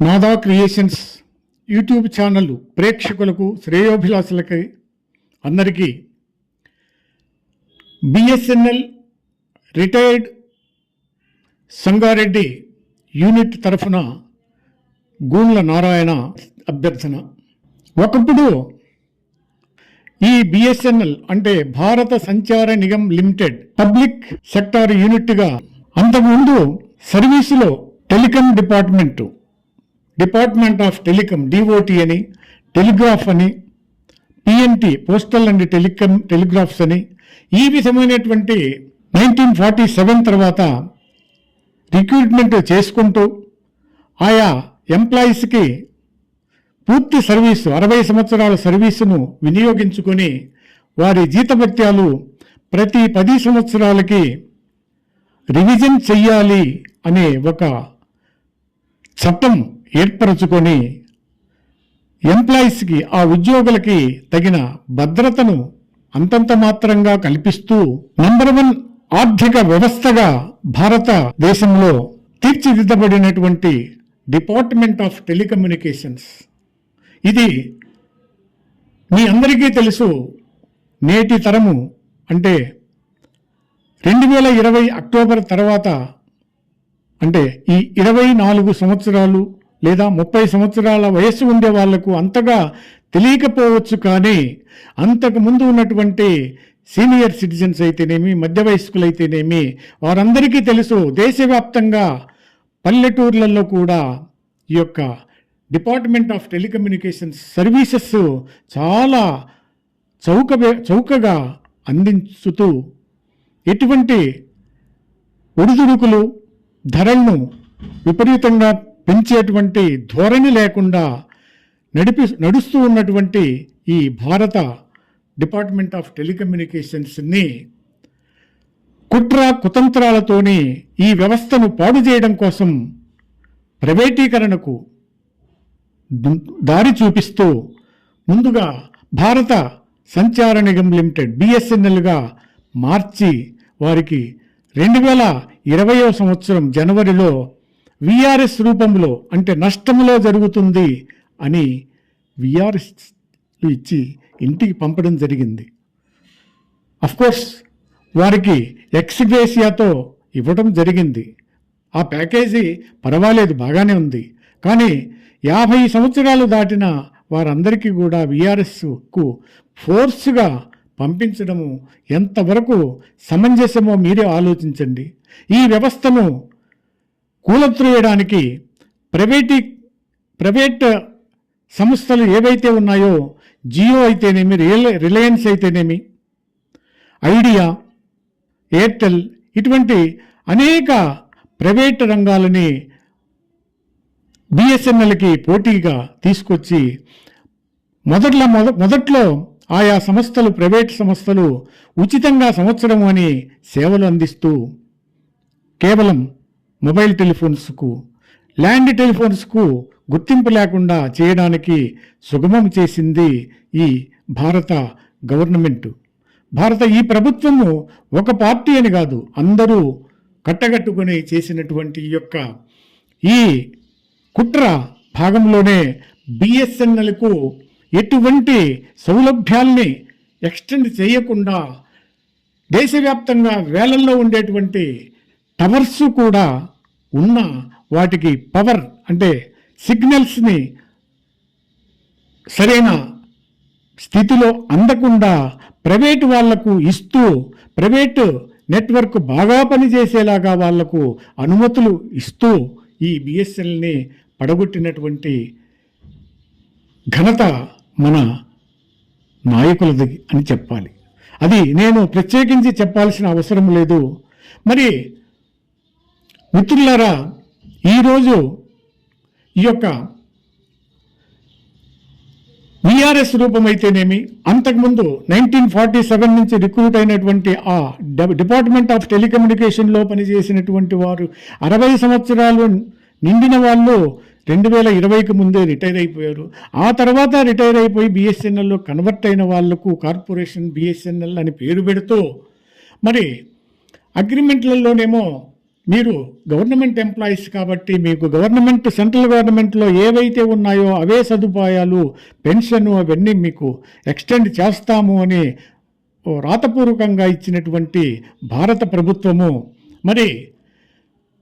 నాదా creations YouTube channel ప్రేక్షకులకు శ్రేయోభిలాషులకి అందరికీ బిఎస్ఎన్ఎల్ రిటైర్డ్ సంగారెడ్డి యూనిట్ తరఫున గూండ్ల నారాయణ అభ్యర్థన. ఒకప్పుడు ఈ బిఎస్ఎన్ఎల్ అంటే భారత సంచార నిగమ్ లిమిటెడ్ పబ్లిక్ సెక్టార్ యూనిట్గా, అంతకుముందు సర్వీసులో telecom department of telecom DOT అని, టెలిగ్రాఫ్ అని, పిఎన్టి పోస్టల్ అండ్ టెలిగ్రాఫ్స్ అని ఈ విధమైనటువంటి 1947 తర్వాత రిక్రూట్మెంట్ చేసుకుంటూ ఆయా ఎంప్లాయీస్కి పూర్తి సర్వీసు 60 సంవత్సరాల సర్వీసును వినియోగించుకొని వారి జీతభత్యాలు ప్రతి 10 సంవత్సరాలకి రివిజన్ చెయ్యాలి అనే ఒక చట్టం ఏర్పరచుకొని ఎంప్లాయీస్కి, ఆ ఉద్యోగులకి తగిన భద్రతను అంతంత మాత్రంగా కల్పిస్తూ నంబర్ 1 ఆర్థిక వ్యవస్థగా భారతదేశంలో తీర్చిదిద్దబడినటువంటి డిపార్ట్మెంట్ ఆఫ్ టెలికమ్యూనికేషన్స్. ఇది మీ అందరికీ తెలుసు. నేటి తరము అంటే 2020 అక్టోబర్ తర్వాత, అంటే ఈ 24 సంవత్సరాలు లేదా 30 సంవత్సరాల వయస్సు ఉండే వాళ్లకు అంతగా తెలియకపోవచ్చు, కానీ అంతకుముందు ఉన్నటువంటి సీనియర్ సిటిజన్స్ అయితేనేమి, మధ్య వయస్కులైతేనేమి వారందరికీ తెలుసు. దేశవ్యాప్తంగా పల్లెటూర్లలో కూడా ఈ యొక్క డిపార్ట్మెంట్ ఆఫ్ టెలికమ్యూనికేషన్స్ సర్వీసెస్ చాలా చౌకగా అందించుతూ ఎటువంటి ఒడిదుడుకులు, ధరలను విపరీతంగా పెంచేటువంటి ధోరణి లేకుండా నడుస్తూ ఉన్నటువంటి ఈ భారత డిపార్ట్మెంట్ ఆఫ్ టెలికమ్యూనికేషన్స్ని కుట్ర కుతంత్రాలతోని ఈ వ్యవస్థను పాడు చేయడం కోసం ప్రైవేటీకరణకు దారి చూపిస్తూ ముందుగా భారత సంచార నిగమ్ లిమిటెడ్ బిఎస్ఎన్ఎల్గా మార్చి వారికి 2020వ సంవత్సరం జనవరిలో విఆర్ఎస్ రూపంలో, అంటే నష్టంలో జరుగుతుంది అని విఆర్ఎస్ ఇచ్చి ఇంటికి పంపడం జరిగింది. అఫ్కోర్స్ వారికి ఎక్స్గ్రేషియాతో ఇవ్వడం జరిగింది. ఆ ప్యాకేజీ పర్వాలేదు, బాగానే ఉంది. కానీ 50 సంవత్సరాలు దాటిన వారందరికీ కూడా విఆర్ఎస్కు ఫోర్స్గా పంపించడము ఎంతవరకు సమంజసమో మీరే ఆలోచించండి. ఈ వ్యవస్థను కూలత్రోయడానికి ప్రైవేట్ సంస్థలు ఏవైతే ఉన్నాయో, జియో అయితేనేమి, రిలయన్స్ అయితేనేమి, ఐడియా, ఎయిర్టెల్, ఇటువంటి అనేక ప్రైవేట్ రంగాలని బిఎస్ఎన్ఎల్కి పోటీగా తీసుకొచ్చి మొదట్లో ఆయా సంస్థలు, ప్రైవేట్ సంస్థలు ఉచితంగా సంవత్సరం అని సేవలు అందిస్తూ కేవలం మొబైల్ టెలిఫోన్స్కు, ల్యాండ్ టెలిఫోన్స్కు గుర్తింపు లేకుండా చేయడానికి సుగమం చేసింది ఈ భారత గవర్నమెంట్. ఈ ప్రభుత్వము ఒక పార్టీ అని కాదు, అందరూ కట్టగట్టుకుని చేసినటువంటి ఈ కుట్ర భాగంలోనే బిఎస్ఎన్ఎల్కు ఎటువంటి సౌలభ్యాల్ని ఎక్స్టెండ్ చేయకుండా దేశవ్యాప్తంగా వేలల్లో ఉండేటువంటి టవర్స్ కూడా ఉన్న వాటికి పవర్, అంటే సిగ్నల్స్ని సరైన స్థితిలో అందకుండా ప్రైవేటు వాళ్లకు ఇస్తూ, ప్రైవేటు నెట్వర్క్ బాగా పనిచేసేలాగా వాళ్లకు అనుమతులు ఇస్తూ ఈ బిఎస్ఎన్ఎల్ని పడగొట్టినటువంటి ఘనత మన నాయకులది అని చెప్పాలి. అది నేను ప్రత్యేకించి చెప్పాల్సిన అవసరం లేదు. మరి మిత్రులారా, ఈరోజు ఈ యొక్క విఆర్ఎస్ రూపమైతేనేమి, అంతకుముందు 1947 నుంచి రిక్రూట్ అయినటువంటి ఆ డిపార్ట్మెంట్ ఆఫ్ టెలికమ్యూనికేషన్లో పనిచేసినటువంటి వారు 60 సంవత్సరాలు నిండిన వాళ్ళు 2020కి ముందే రిటైర్ అయిపోయారు. ఆ తర్వాత రిటైర్ అయిపోయి బిఎస్ఎన్ఎల్లో కన్వర్ట్ అయిన వాళ్లకు కార్పొరేషన్ బిఎస్ఎన్ఎల్ అని పేరు పెడుతూ, మరి అగ్రిమెంట్లలోనేమో మీరు గవర్నమెంట్ ఎంప్లాయీస్ కాబట్టి మీకు సెంట్రల్ గవర్నమెంట్లో ఏవైతే ఉన్నాయో అవే సదుపాయాలు, పెన్షన్ అవన్నీ మీకు ఎక్స్టెండ్ చేస్తాము అని రాతపూర్వకంగా ఇచ్చినటువంటి భారత ప్రభుత్వము, మరి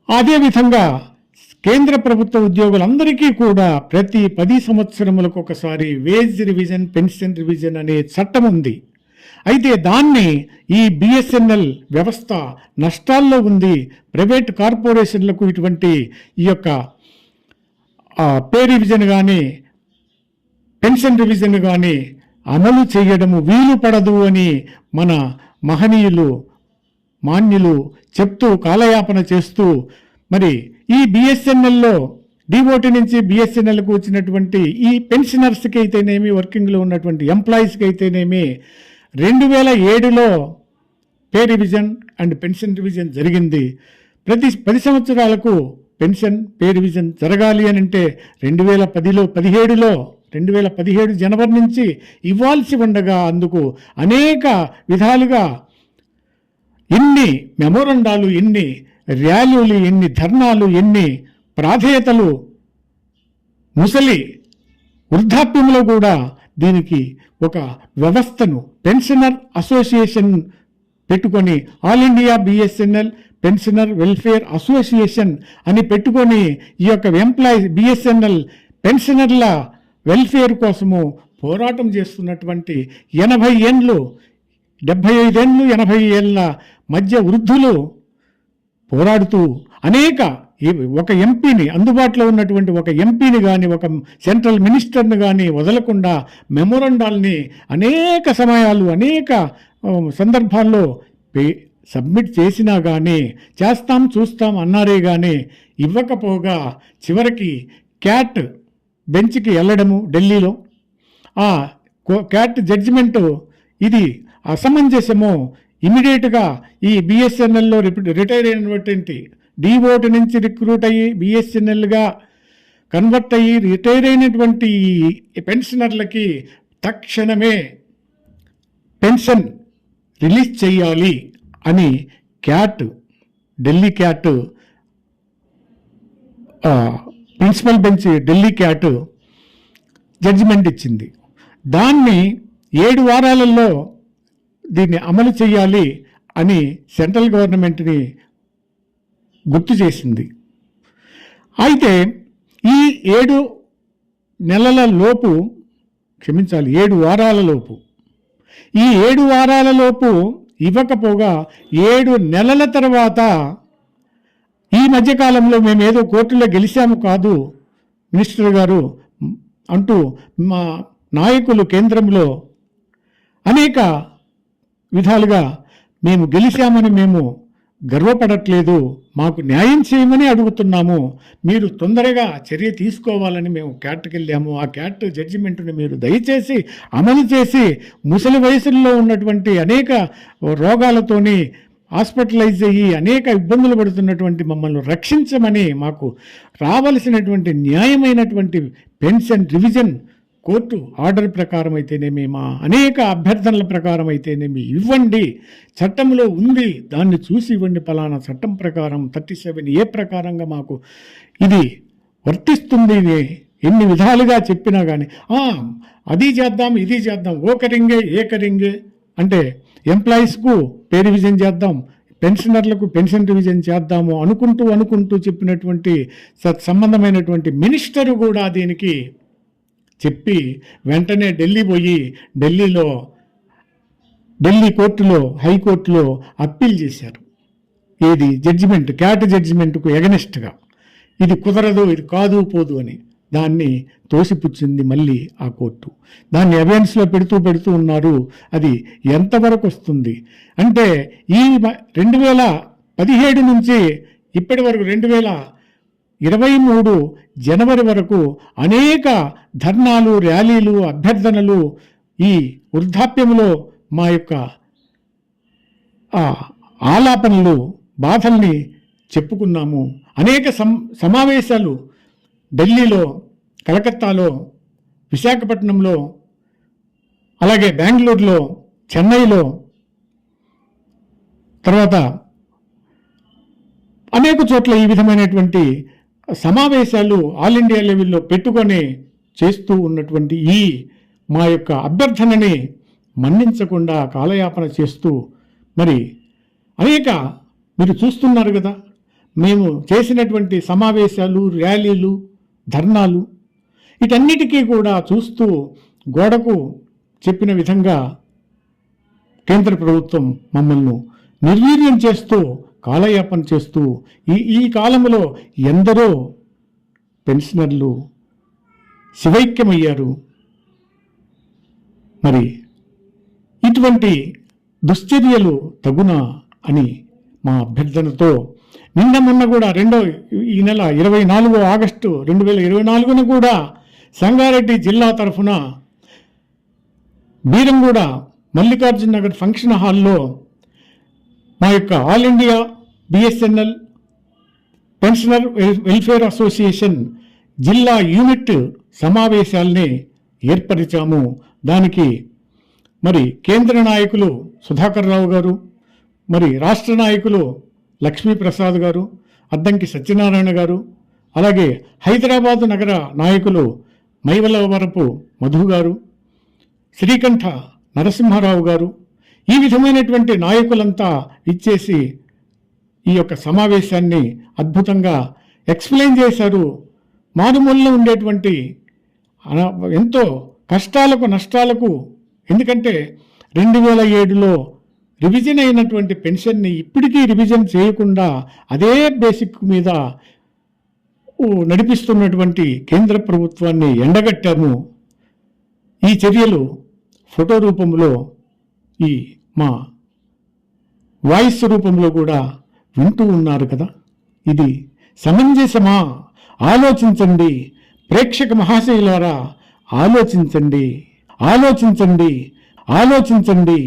అదేవిధంగా కేంద్ర ప్రభుత్వ ఉద్యోగులందరికీ కూడా ప్రతి 10 సంవత్సరములకు ఒకసారి వేజ్ రివిజన్, పెన్షన్ రివిజన్ అనే చట్టం ఉంది. అయితే దాన్ని ఈ బిఎస్ఎన్ఎల్ వ్యవస్థ నష్టాల్లో ఉంది. ప్రైవేట్ కార్పొరేషన్లకు ఇటువంటి ఈ యొక్క పే రివిజన్ కానీ పెన్షన్ రివిజన్ కానీ అమలు చేయడము వీలు పడదు అని మన మహనీయులు మాన్యులు చెప్తూ కాలయాపన చేస్తూ, మరి ఈ బిఎస్ఎన్ఎల్లో డిఓటి నుంచి బిఎస్ఎన్ఎల్కు వచ్చినటువంటి ఈ పెన్షనర్స్కి అయితేనేమి, వర్కింగ్లో ఉన్నటువంటి ఎంప్లాయీస్కి అయితేనేమి 2007లో pay revision and pension revision జరిగింది. ప్రతి 10 సంవత్సరాలకు పెన్షన్ పే రివిజన్ జరగాలి అని అంటే 2017 జనవరి నుంచి ఇవ్వాల్సి ఉండగా అందుకు అనేక విధాలుగా ఎన్ని మెమోరండాలు, ఎన్ని ర్యాలీలు, ఎన్ని ధర్నాలు, ఎన్ని ప్రాధేయతలు, ముసలి వృద్ధాప్యంలో కూడా దీనికి ఒక వ్యవస్థను పెన్షనర్ అసోసియేషన్ పెట్టుకొని all India BSNL pensioner welfare association అని పెట్టుకొని ఈ యొక్క బిఎస్ఎన్ఎల్ పెన్షనర్ల వెల్ఫేర్ కోసము పోరాటం చేస్తున్నటువంటి 80 ఏండ్లు 75 ఏండ్లు 80 ఏళ్ళ మధ్య వృద్ధులు పోరాడుతూ అనేక ఒక ఎంపీని, అందుబాటులో ఉన్నటువంటి ఒక ఎంపీని కానీ ఒక సెంట్రల్ మినిస్టర్ని కానీ వదలకుండా మెమోరండాల్ని అనేక సమయాలు అనేక సందర్భాల్లో సబ్మిట్ చేసినా కానీ చేస్తాం చూస్తాం అన్నారే కానీ ఇవ్వకపోగా చివరికి క్యాట్ బెంచ్కి వెళ్ళడము ఢిల్లీలో, ఆ క్యాట్ జడ్జిమెంటు ఇది అసమంజసము, ఇమీడియట్గా ఈ బిఎస్ఎన్ఎల్లో రిటైర్ అయినటువంటి డిఓటి నుంచి రిక్రూట్ అయ్యి బిఎస్ఎన్ఎల్గా కన్వర్ట్ అయ్యి రిటైర్ అయినటువంటి పెన్షనర్లకి తక్షణమే పెన్షన్ రిలీజ్ చేయాలి అని Delhi CAT principal bench Delhi CAT judgment ఇచ్చింది. దాన్ని 7 వారాలలో దీన్ని అమలు చేయాలి అని సెంట్రల్ గవర్నమెంట్ని గుర్తు చేసింది. అయితే ఈ 7 నెలల లోపు, క్షమించాలి 7 వారాల లోపు, ఈ 7 వారాల లోపు ఇవ్వకపోగా 7 నెలల తర్వాత ఈ మధ్యకాలంలో మేము ఏదో కోర్టులో గెలిచాము కాదు మినిస్టర్ గారు అంటూ మా నాయకులు కేంద్రంలో అనేక విధాలుగా మేము గెలిచామని మేము గర్వపడట్లేదు, మాకు న్యాయం చేయమని అడుగుతున్నాము, మీరు తొందరగా చర్య తీసుకోవాలని మేము క్యాట్కి వెళ్ళాము. ఆ క్యాట్ జడ్జిమెంట్ని మీరు దయచేసి అమలు చేసి ముసలి వయసుల్లో ఉన్నటువంటి అనేక రోగాలతోని హాస్పిటలైజ్ అయ్యి అనేక ఇబ్బందులు పడుతున్నటువంటి మమ్మల్ని రక్షించమని, మాకు రావలసినటువంటి న్యాయమైనటువంటి పెన్షన్ రివిజన్ కోర్టు ఆర్డర్ ప్రకారం అయితేనేమి, మా అనేక అభ్యర్థనల ప్రకారం అయితేనేమి ఇవ్వండి, చట్టంలో ఉంది దాన్ని చూసి ఇవ్వండి, పలానా చట్టం ప్రకారం 37A ప్రకారంగా మాకు ఇది వర్తిస్తుంది ఎన్ని విధాలుగా చెప్పినా కానీ అది చేద్దాం ఇది చేద్దాం, ఏకరింగే అంటే ఎంప్లాయీస్కు పే రివిజన్ చేద్దాం, పెన్షనర్లకు పెన్షన్ రివిజన్ చేద్దాము అనుకుంటూ చెప్పినటువంటి సంబంధమైనటువంటి మినిస్టరు కూడా దీనికి చెప్పి వెంటనే ఢిల్లీ పోయి ఢిల్లీ కోర్టులో హైకోర్టులో అప్పీల్ చేశారు. ఏది జడ్జిమెంట్ క్యాట్ జడ్జిమెంట్కు ఎగనెస్ట్గా ఇది కుదరదు, ఇది కాదు పోదు అని దాన్ని తోసిపుచ్చింది మళ్ళీ ఆ కోర్టు. దాన్ని అవేర్నెస్లో పెడుతూ ఉన్నారు. అది ఎంతవరకు వస్తుంది అంటే ఈ 2017 నుంచి ఇప్పటి వరకు 2023 జనవరి వరకు అనేక ధర్నాలు, ర్యాలీలు, అభ్యర్థనలు, ఈ వృద్ధాప్యంలో మా యొక్క ఆలాపనలు, బాధల్ని చెప్పుకున్నాము. అనేక సమావేశాలు ఢిల్లీలో, కలకత్తాలో, విశాఖపట్నంలో, అలాగే బెంగళూరులో, చెన్నైలో, తర్వాత అనేక చోట్ల ఈ విధమైనటువంటి సమావేశాలు ఆల్ ఇండియా లెవెల్లో పెట్టుకొని చేస్తూ ఉన్నటువంటి ఈ మా యొక్క అభ్యర్థనని మన్నించకుండా కాలయాపన చేస్తూ మరి అనేక మీరు చూస్తున్నారు కదా, మేము చేసినటువంటి సమావేశాలు, ర్యాలీలు, ధర్నాలు వీటన్నిటికీ కూడా చూస్తూ గోడకు చెప్పిన విధంగా కేంద్ర ప్రభుత్వం మమ్మల్ని నిర్వీర్యం చేస్తూ కాలయాపన చేస్తూ ఈ కాలంలో ఎందరో పెన్షనర్లు శివైక్యమయ్యారు. మరి ఇటువంటి దుశ్చర్యలు తగునా అని మా అభ్యర్థనతో నిన్న మొన్న కూడా ఈ నెల 24 ఆగస్టు 2024 కూడా సంగారెడ్డి జిల్లా తరఫున బీరంగూడ మల్లికార్జున నగర్ ఫంక్షన్ హాల్లో మా యొక్క all India BSNL pensioner welfare association జిల్లా యూనిట్ సమావేశాల్ని ఏర్పరిచాము. దానికి మరి కేంద్ర నాయకులు సుధాకర్ రావు గారు, మరి రాష్ట్ర నాయకులు లక్ష్మీప్రసాద్ గారు, అద్దంకి సత్యనారాయణ గారు, అలాగే హైదరాబాదు నగర నాయకులు మైవలవరపు మధు గారు, శ్రీకంఠ నరసింహారావు గారు, ఈ విధమైనటువంటి నాయకులంతా ఇచ్చేసి ఈ యొక్క సమావేశాన్ని అద్భుతంగా ఎక్స్ప్లెయిన్ చేశారు. మారుమూలలో ఉండేటువంటి ఎంతో కష్టాలకు నష్టాలకు, ఎందుకంటే 2007లో రివిజన్ అయినటువంటి పెన్షన్ని ఇప్పటికీ రివిజన్ చేయకుండా అదే బేసిక్ మీద నడిపిస్తున్నటువంటి కేంద్ర ప్రభుత్వాన్ని ఎండగట్టాము. ఈ చర్యలు ఫోటో రూపంలో, ఈ మా వాయిస్ రూపంలో కూడా వింటూ ఉన్నారు కదా. ఇది సమంజసమా? ఆలోచించండి ప్రేక్షక మహాశయులారా, ఆలోచించండి, ఆలోచించండి, ఆలోచించండి.